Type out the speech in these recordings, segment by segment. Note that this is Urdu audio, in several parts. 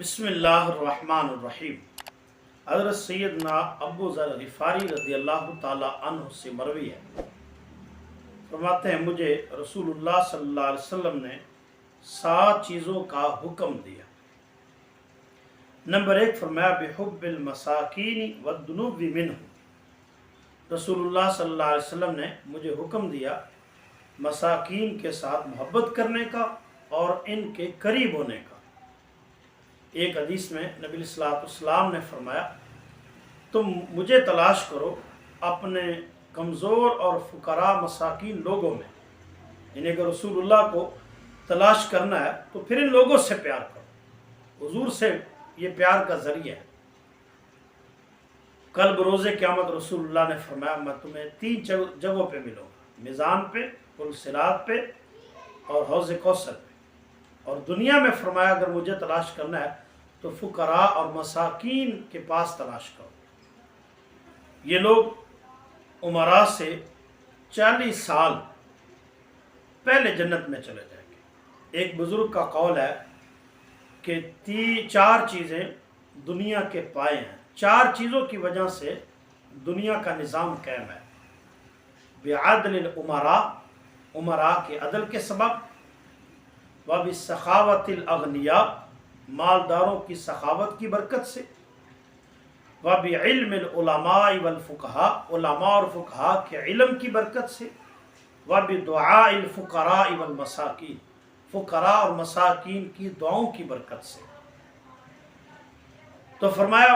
بسم اللہ الرحمن الرحیم۔ حضرت سیدنا ابو ذر غفاری رضی اللہ تعالی عنہ سے مروی ہے، فرماتے ہیں مجھے رسول اللہ صلی اللہ علیہ وسلم نے 7 چیزوں کا حکم دیا۔ نمبر 1 فرمایا بحب المساکین والدنو منہ۔ رسول اللہ صلی اللہ علیہ وسلم نے مجھے حکم دیا مساکین کے ساتھ محبت کرنے کا اور ان کے قریب ہونے کا۔ ایک حدیث میں نبی صلی اللہ علیہ وسلم نے فرمایا تم مجھے تلاش کرو اپنے کمزور اور فقراء مساکین لوگوں میں، یعنی اگر رسول اللہ کو تلاش کرنا ہے تو پھر ان لوگوں سے پیار کرو، حضور سے یہ پیار کا ذریعہ ہے۔ کل بروز قیامت رسول اللہ نے فرمایا میں تمہیں 3 جگہوں پہ ملوں گا، میزان پہ، پل صراط پہ اور حوض کوثر پہ۔ اور دنیا میں فرمایا اگر مجھے تلاش کرنا ہے تو فقراء اور مساکین کے پاس تلاش کرو۔ یہ لوگ عمراء سے 40 سال پہلے جنت میں چلے جائیں گے۔ ایک بزرگ کا قول ہے کہ 4 چیزیں دنیا کے پائے ہیں، 4 چیزوں کی وجہ سے دنیا کا نظام قائم ہے۔ بعدل الامراء، عمراء کے عدل کے سبب، وبسخاوت الاغنیاء، مالداروں کی سخاوت کی برکت سے، وبعلم العلماء والفقہاء، علماء اور فقہاء کے علم کی برکت سے، وبدعاء الفقراء والمساکین، فقراء اور مساکین کی دعاؤں کی برکت سے۔ تو فرمایا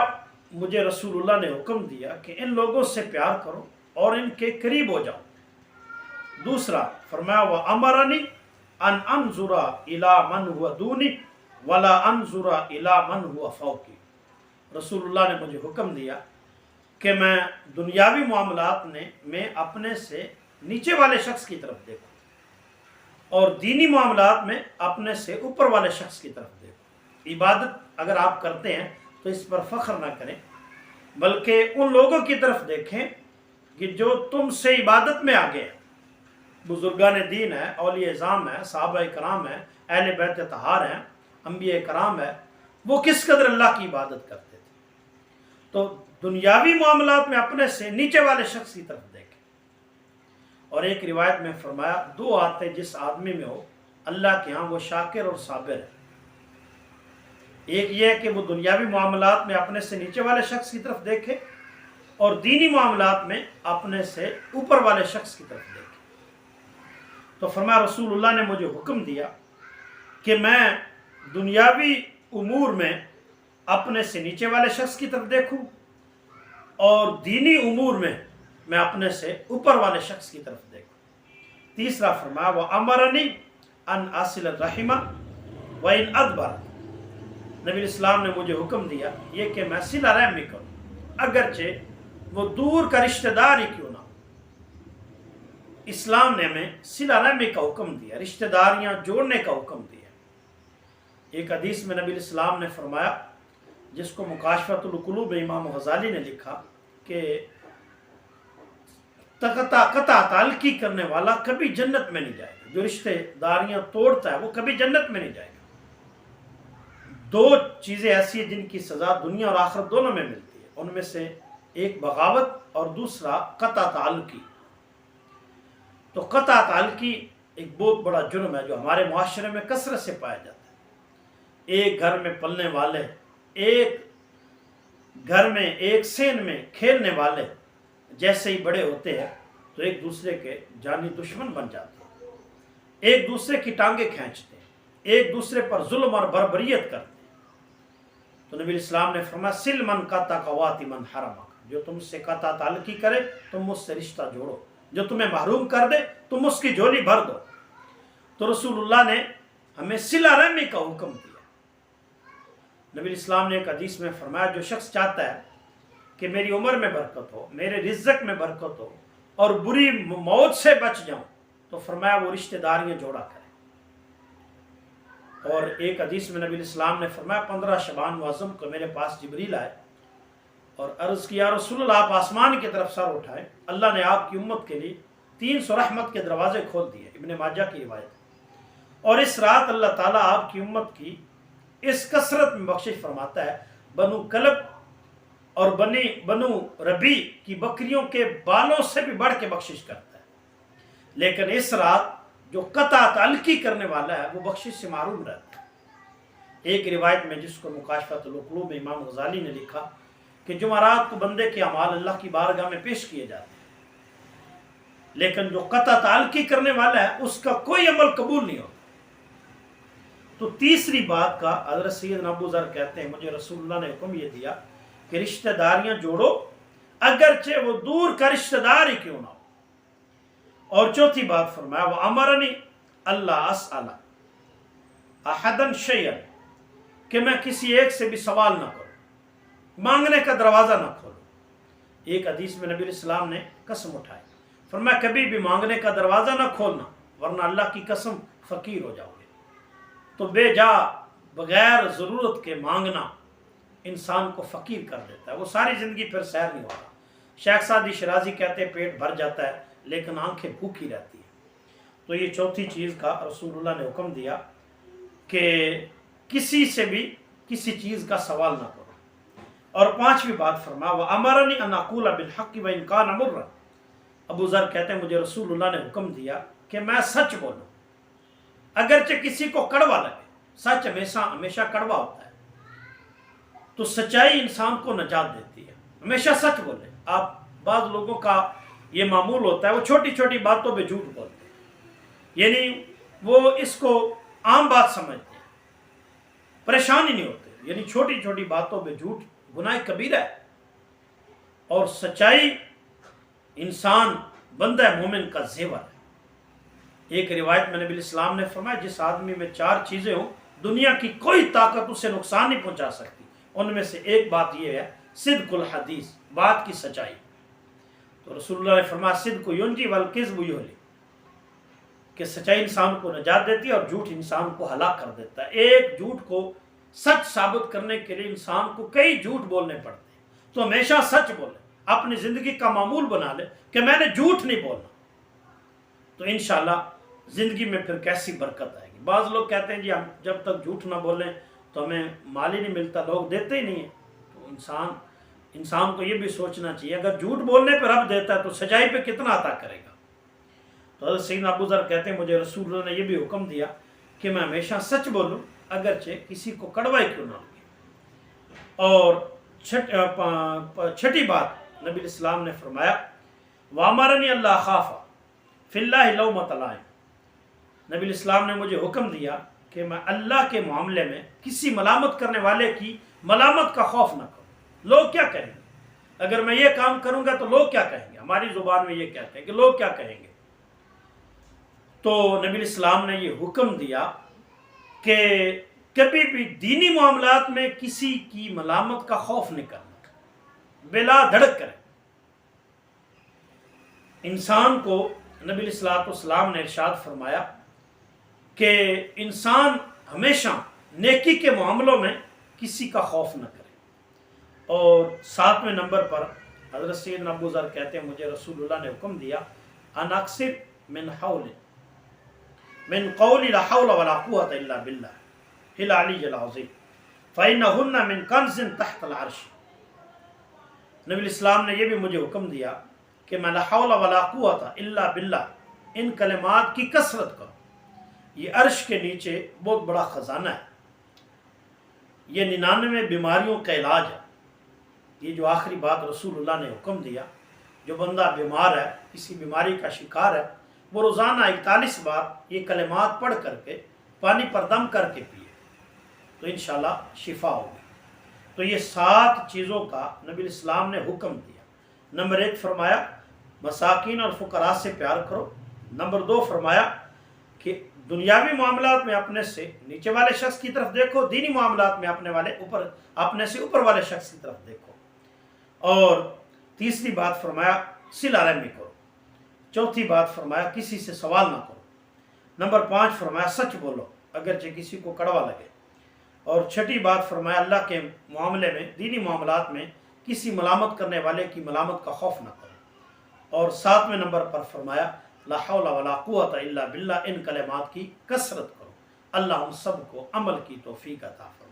مجھے رسول اللہ نے حکم دیا کہ ان لوگوں سے پیار کرو اور ان کے قریب ہو جاؤ۔ دوسرا فرمایا وَأَمَرَنِي ان انظر الی من هو دونی ولا انظر الی من هو فوقی۔ رسول اللہ نے مجھے حکم دیا کہ میں دنیاوی معاملات میں اپنے سے نیچے والے شخص کی طرف دیکھوں اور دینی معاملات میں اپنے سے اوپر والے شخص کی طرف دیکھوں۔ عبادت اگر آپ کرتے ہیں تو اس پر فخر نہ کریں، بلکہ ان لوگوں کی طرف دیکھیں کہ جو تم سے عبادت میں آگے ہیں، بزرگان دین ہیں، اولیاء اعظام ہیں، صحابہ کرام ہیں، اہل بیت طہار ہیں، انبیاء کرام ہیں، وہ کس قدر اللہ کی عبادت کرتے تھے۔ تو دنیاوی معاملات میں اپنے سے نیچے والے شخص کی طرف دیکھیں۔ اور ایک روایت میں فرمایا 2 عادتیں جس آدمی میں ہو اللہ کے ہاں وہ شاکر اور صابر ہے۔ ایک یہ ہے کہ وہ دنیاوی معاملات میں اپنے سے نیچے والے شخص کی طرف دیکھے اور دینی معاملات میں اپنے سے اوپر والے شخص کی طرف دیکھے۔ تو فرمایا رسول اللہ نے مجھے حکم دیا کہ میں دنیاوی امور میں اپنے سے نیچے والے شخص کی طرف دیکھوں اور دینی امور میں اپنے سے اوپر والے شخص کی طرف دیکھوں۔ تیسرا فرمایا وَأَمَرَنِي أَنْ أَصِلَ الرَّحِمَ وَإِنْ أَدْبَرَ۔ نبی اسلام نے مجھے حکم دیا یہ کہ میں صلہ رحمی کروں، اگرچہ وہ دور کا رشتہ دار ہی کیوں نہ ہو۔ اسلام نے ہمیں صلہ رحمی کا حکم دیا، رشتہ داریاں جوڑنے کا حکم دیا۔ ایک حدیث میں نبی اسلام نے فرمایا جس کو مکاشفۃ القلوب امام غزالی نے لکھا کہ قطع تعلقی کرنے والا کبھی جنت میں نہیں جائے گا، جو رشتہ داریاں توڑتا ہے وہ کبھی جنت میں نہیں جائے گا۔ 2 چیزیں ایسی ہیں جن کی سزا دنیا اور آخرت دونوں میں ملتی ہے، ان میں سے ایک بغاوت اور دوسرا قطع تعلقی۔ تو قطع تعلقی ایک بہت بڑا جرم ہے جو ہمارے معاشرے میں کثرت سے پایا جاتا ہے۔ ایک گھر میں پلنے والے، ایک گھر میں ایک صحن میں کھیلنے والے جیسے ہی بڑے ہوتے ہیں تو ایک دوسرے کے جانی دشمن بن جاتے ہیں، ایک دوسرے کی ٹانگیں کھینچتے ہیں، ایک دوسرے پر ظلم اور بربریت کرتے ہیں۔ تو نبی اسلام نے فرمایا سل من قطع قواتی من حرمک، جو تم سے قطع تعلقی کرے تم اس سے رشتہ جوڑو، جو تمہیں محروم کر دے تم اس کی جھولی بھر دو۔ تو رسول اللہ نے ہمیں صلہ رحمی کا حکم دیا۔ نبی اسلام نے ایک حدیث میں فرمایا جو شخص چاہتا ہے کہ میری عمر میں برکت ہو، میرے رزق میں برکت ہو اور بری موت سے بچ جاؤں تو فرمایا وہ رشتہ داریاں جوڑا کرے۔ اور ایک حدیث میں نبی اسلام نے فرمایا 15 شعبان معظم کو میرے پاس جبریل آئے اور عرض کیا رسول اللہ آپ آسمان کی طرف سر اٹھائیں، اللہ نے آپ کی امت کے لیے 300 رحمت کے دروازے کھول دیے، ابن ماجہ کی روایت۔ اور اس رات اللہ تعالیٰ آپ کی امت کی اس کثرت میں بخشش فرماتا ہے۔ بنو کلب اور بنو ربی کی بکریوں کے بالوں سے بھی بڑھ کے بخشش کرتا ہے، لیکن اس رات جو قطع تعلقی کرنے والا ہے وہ بخشش سے محروم رہتا ہے۔ ایک روایت میں جس کو مکاشفۃ القلوب میں امام غزالی نے لکھا کہ جمعرات کو بندے کے اعمال اللہ کی بارگاہ میں پیش کیے جاتے ہیں، لیکن جو قطع تعلقی کرنے والا ہے اس کا کوئی عمل قبول نہیں ہوتا۔ تو تیسری بات کا حضرت سیدنا ابو ذر کہتے ہیں مجھے رسول اللہ نے حکم یہ دیا کہ رشتہ داریاں جوڑو اگرچہ وہ دور کا رشتہ دار ہی کیوں نہ ہو۔ اور چوتھی بات فرمایا وَأَمَرَنِي اللہ أَسْأَلَ أَحَدًا شَيْئًا، کہ میں کسی ایک سے بھی سوال نہ کروں، مانگنے کا دروازہ نہ کھولوں۔ ایک حدیث میں نبی علیہ السلام نے قسم اٹھائی، فرمایا کبھی بھی مانگنے کا دروازہ نہ کھولنا ورنہ اللہ کی قسم فقیر ہو جاؤ گے۔ تو بے جا بغیر ضرورت کے مانگنا انسان کو فقیر کر دیتا ہے، وہ ساری زندگی پھر سیر نہیں ہوتا۔ شیخ سعدی شرازی کہتے ہیں پیٹ بھر جاتا ہے لیکن آنکھیں بھوکی رہتی ہیں۔ تو یہ چوتھی چیز کا رسول اللہ نے حکم دیا کہ کسی سے بھی کسی چیز کا سوال نہ کرو۔ اور پانچویں بات فرمایا وَأَمَرَنِي أَنْ أَقُولَ بِالْحَقِّ وَإِنْ كَانَ مُرًّا، ابو ذر کہتے ہیں مجھے رسول اللہ نے حکم دیا کہ میں سچ بولوں اگرچہ کسی کو کڑوا لگے۔ سچ ہمیشہ کڑوا ہوتا ہے، تو سچائی انسان کو نجات دیتی ہے۔ ہمیشہ سچ بولے۔ آپ بعض لوگوں کا یہ معمول ہوتا ہے وہ چھوٹی چھوٹی باتوں پہ جھوٹ بولتے ہیں، یعنی وہ اس کو عام بات سمجھتے ہیں، پریشان ہی نہیں ہوتے، یعنی چھوٹی چھوٹی باتوں پہ جھوٹ گناہ کبیرہ ہے۔ اور سچائی انسان بندہ مومن کا زیور ہے۔ ایک روایت میں نبی الاسلام نے فرمایا جس آدمی میں چار چیزیں ہوں دنیا کی کوئی طاقت اسے نقصان نہیں پہنچا سکتی، ان میں سے ایک بات یہ ہے صدق الحدیث، بات کی سچائی۔ تو رسول اللہ نے فرمایا صدق ینجی والکذب یہلک، کہ سچائی انسان کو نجات دیتی ہے اور جھوٹ انسان کو ہلاک کر دیتا ہے۔ ایک جھوٹ کو سچ ثابت کرنے کے لیے انسان کو کئی جھوٹ بولنے پڑتے ہیں، تو ہمیشہ سچ بولے، اپنی زندگی کا معمول بنا لے کہ میں نے جھوٹ نہیں بولنا، تو انشاءاللہ زندگی میں پھر کیسی برکت آئے گی۔ بعض لوگ کہتے ہیں جی ہم جب تک جھوٹ نہ بولیں تو ہمیں مال ہی نہیں ملتا، لوگ دیتے ہی نہیں ہیں۔ تو انسان کو یہ بھی سوچنا چاہیے اگر جھوٹ بولنے پہ رب دیتا ہے تو سچائی پہ کتنا عطا کرے گا۔ تو حضرت سیدنا ابو ذر کہتے ہیں مجھے رسول اللہ نے یہ بھی حکم دیا کہ میں ہمیشہ سچ بولوں اگرچہ کسی کو کڑوا ہی کیوں نہ لگے۔ اور چھٹی بات نبی الاسلام نے فرمایا وَأَمَرَنِي أَلَّا أَخَافَ فِي اللَّهِ لَوْمَةَ لَائِمٍ، نبی الاسلام نے مجھے حکم دیا کہ میں اللہ کے معاملے میں کسی ملامت کرنے والے کی ملامت کا خوف نہ کروں۔ لوگ کیا کہیں گے؟ اگر میں یہ کام کروں گا تو لوگ کیا کہیں گے؟ ہماری زبان میں یہ کہتے ہیں کہ لوگ کیا کہیں گے۔ تو نبی الاسلام نے یہ حکم دیا کہ کبھی بھی دینی معاملات میں کسی کی ملامت کا خوف نہیں کرنا، بلا دھڑک کریں۔ انسان کو نبی علیہ السلام نے ارشاد فرمایا کہ انسان ہمیشہ نیکی کے معاملوں میں کسی کا خوف نہ کرے۔ اور 7ویں نمبر پر حضرت سیدنا ابو ذر کہتے ہیں مجھے رسول اللہ نے حکم دیا ان اکثر من قول لا حول ولا قوة الا بالله العلی العظیم فإنهن من کنز تحت العرش۔ نبی الاسلام نے یہ بھی مجھے حکم دیا کہ میں لا حول ولا قوة الا باللہ، ان کلمات کی کثرت کرو۔ یہ عرش کے نیچے بہت بڑا خزانہ ہے، یہ 99 بیماریوں کا علاج ہے۔ یہ جو آخری بات رسول اللہ نے حکم دیا، جو بندہ بیمار ہے، کسی بیماری کا شکار ہے، وہ روزانہ 41 بار یہ کلمات پڑھ کر کے پانی پر دم کر کے پیے تو انشاءاللہ شفا ہوگی۔ تو یہ 7 چیزوں کا نبی الاسلام نے حکم دیا۔ نمبر 1 فرمایا مساکین اور فقراء سے پیار کرو۔ نمبر 2 فرمایا کہ دنیاوی معاملات میں اپنے سے نیچے والے شخص کی طرف دیکھو، دینی معاملات میں اپنے سے اوپر والے شخص کی طرف دیکھو۔ اور تیسری بات فرمایا صلہ رحمی کرو۔ چوتھی بات فرمایا کسی سے سوال نہ کرو۔ نمبر 5 فرمایا سچ بولو اگرچہ کسی کو کڑوا لگے۔ اور چھٹی بات فرمایا اللہ کے معاملے میں، دینی معاملات میں کسی ملامت کرنے والے کی ملامت کا خوف نہ کرو۔ اور 7ویں نمبر پر فرمایا لا حول ولا قوة الا باللہ، ان کلمات کی کثرت کرو۔ اللہ ہم سب کو عمل کی توفیق عطا فرمائے۔